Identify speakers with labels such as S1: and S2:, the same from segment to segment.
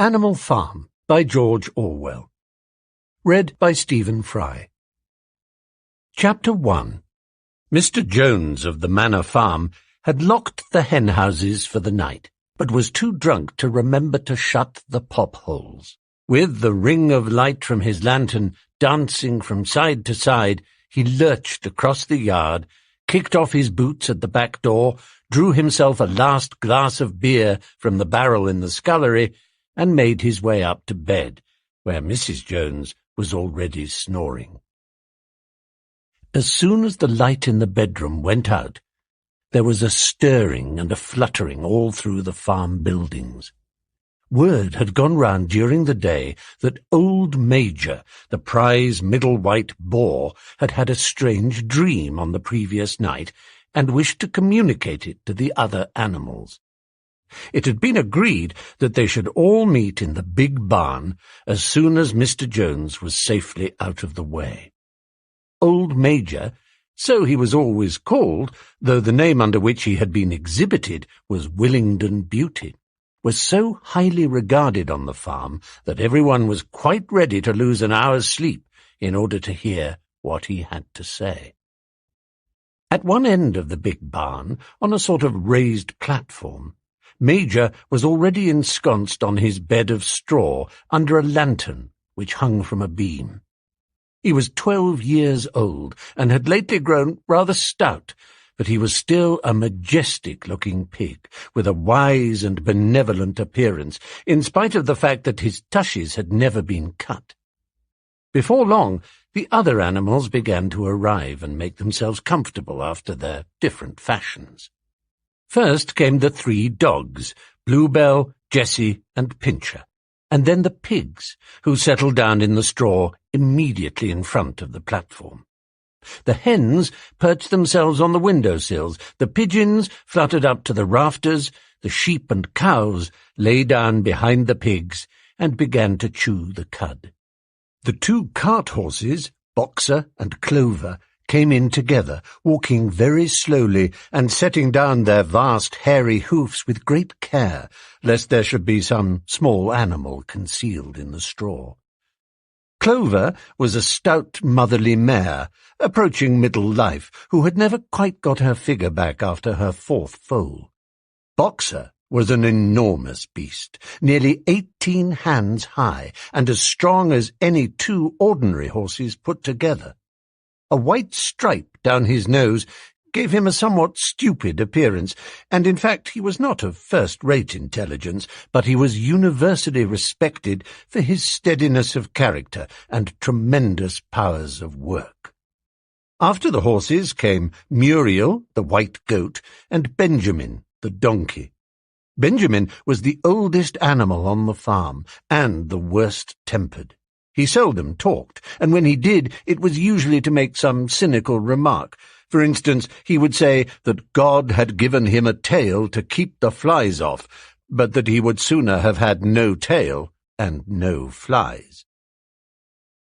S1: Animal Farm by George Orwell. Read by Stephen Fry. Chapter 1. Mr. Jones of the Manor Farm had locked the hen-houses for the night, but was too drunk to remember to shut the pop-holes. With the ring of light from his lantern dancing from side to side, he lurched across the yard, kicked off his boots at the back door, drew himself a last glass of beer from the barrel in the scullery, and made his way up to bed, where Mrs. Jones was already snoring. As soon as the light in the bedroom went out, there was a stirring and a fluttering all through the farm buildings. Word had gone round during the day that old Major, the prize middle white boar, had had a strange dream on the previous night and wished to communicate it to the other animals. It had been agreed that they should all meet in the big barn as soon as Mr. Jones was safely out of the way. Old Major, so he was always called, though the name under which he had been exhibited was Willingdon Beauty, was so highly regarded on the farm that everyone was quite ready to lose an hour's sleep in order to hear what he had to say. At one end of the big barn, on a sort of raised platform, Major was already ensconced on his bed of straw under a lantern which hung from a beam. He was 12 years old and had lately grown rather stout, but he was still a majestic-looking pig, with a wise and benevolent appearance, in spite of the fact that his tushes had never been cut. Before long, the other animals began to arrive and make themselves comfortable after their different fashions. First came the 3 dogs, Bluebell, Jessie, and Pincher, and then the pigs, who settled down in the straw immediately in front of the platform. The hens perched themselves on the window-sills, the pigeons fluttered up to the rafters, the sheep and cows lay down behind the pigs and began to chew the cud. The 2 cart horses, Boxer and Clover, came in together, walking very slowly and setting down their vast hairy hoofs with great care, lest there should be some small animal concealed in the straw. Clover was a stout motherly mare, approaching middle life, who had never quite got her figure back after her 4th foal. Boxer was an enormous beast, nearly 18 hands high, and as strong as any 2 ordinary horses put together. A white stripe down his nose gave him a somewhat stupid appearance, and in fact he was not of first-rate intelligence, but he was universally respected for his steadiness of character and tremendous powers of work. After the horses came Muriel, the white goat, and Benjamin, the donkey. Benjamin was the oldest animal on the farm, and the worst-tempered. He seldom talked, and when he did, it was usually to make some cynical remark. For instance, he would say that God had given him a tail to keep the flies off, but that he would sooner have had no tail and no flies.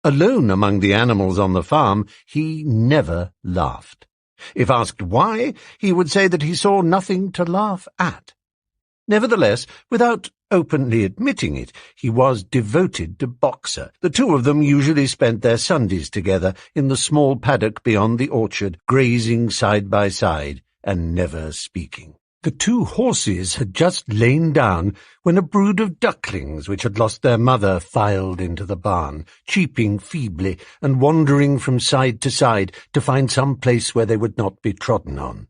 S1: Alone among the animals on the farm, he never laughed. If asked why, he would say that he saw nothing to laugh at. Nevertheless, without openly admitting it, he was devoted to Boxer. The 2 of them usually spent their Sundays together in the small paddock beyond the orchard, grazing side by side and never speaking. The 2 horses had just lain down when a brood of ducklings which had lost their mother filed into the barn, cheeping feebly and wandering from side to side to find some place where they would not be trodden on.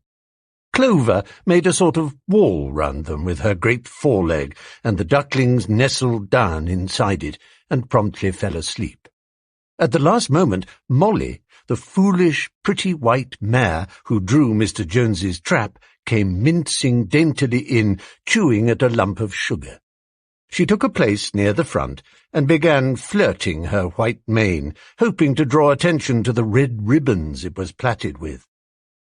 S1: Clover made a sort of wall round them with her great foreleg, and the ducklings nestled down inside it and promptly fell asleep. At the last moment, Molly, the foolish, pretty white mare who drew Mr. Jones's trap, came mincing daintily in, chewing at a lump of sugar. She took a place near the front and began flirting her white mane, hoping to draw attention to the red ribbons it was plaited with.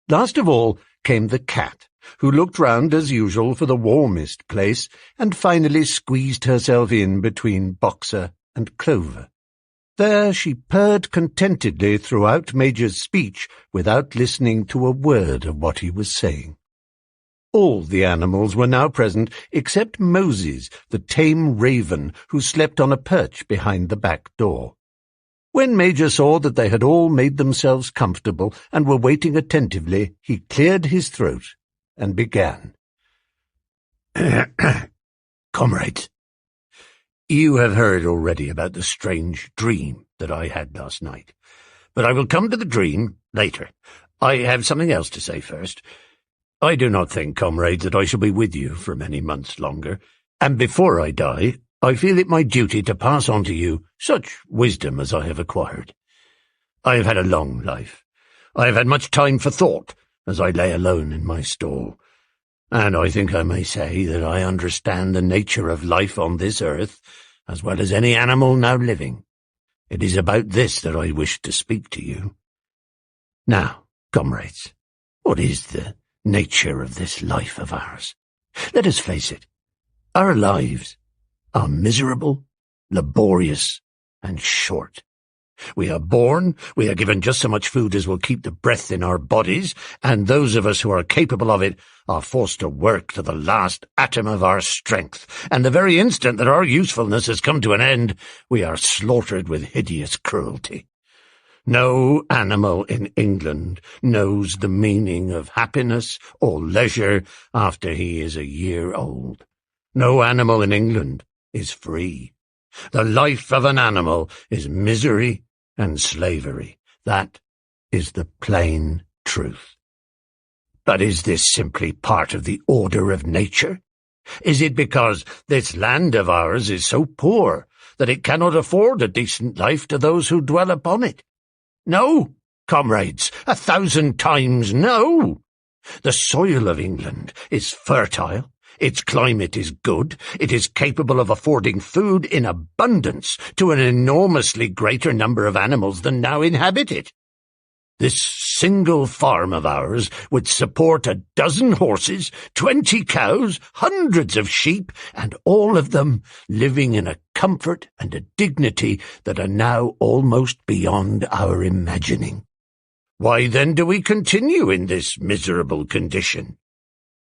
S1: Last of all came the cat, who looked round as usual for the warmest place, and finally squeezed herself in between Boxer and Clover. There she purred contentedly throughout Major's speech without listening to a word of what he was saying. All the animals were now present except Moses, the tame raven, who slept on a perch behind the back door. When Major saw that they had all made themselves comfortable and were waiting attentively, he cleared his throat and began. Comrades, you have heard already about the strange dream that I had last night, but I will come to the dream later. I have something else to say first. I do not think, comrades, that I shall be with you for many months longer, and before I die, I feel it my duty to pass on to you such wisdom as I have acquired. I have had a long life. I have had much time for thought as I lay alone in my stall, and I think I may say that I understand the nature of life on this earth as well as any animal now living. It is about this that I wish to speak to you. Now, comrades, what is the nature of this life of ours? Let us face it, our lives are miserable, laborious, and short. We are born, we are given just so much food as will keep the breath in our bodies, and those of us who are capable of it are forced to work to the last atom of our strength, and the very instant that our usefulness has come to an end, we are slaughtered with hideous cruelty. No animal in England knows the meaning of happiness or leisure after he is a year old. No animal in England is free. The life of an animal is misery and slavery. That is the plain truth. But is this simply part of the order of nature? Is it because this land of ours is so poor that it cannot afford a decent life to those who dwell upon it? No, comrades, 1,000 times no. The soil of England is fertile. Its climate is good. It is capable of affording food in abundance to an enormously greater number of animals than now inhabit it. This single farm of ours would support 12 horses, 20 cows, hundreds of sheep, and all of them living in a comfort and a dignity that are now almost beyond our imagining. Why then do we continue in this miserable condition?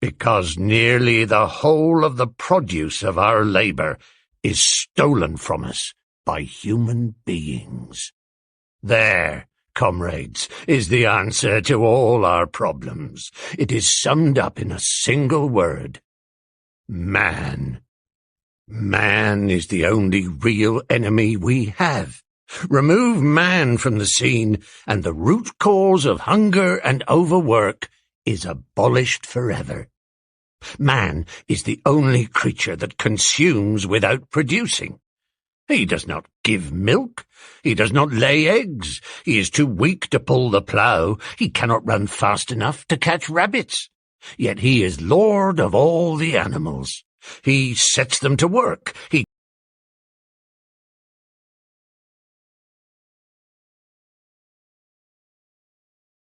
S1: Because nearly the whole of the produce of our labor is stolen from us by human beings. There, comrades, is the answer to all our problems. It is summed up in a single word: man. Man is the only real enemy we have. Remove man from the scene, and the root cause of hunger and overwork is abolished forever. Man is the only creature that consumes without producing. He does not give milk. He does not lay eggs. He is too weak to pull the plough. He cannot run fast enough to catch rabbits. Yet he is lord of all the animals. He sets them to work. He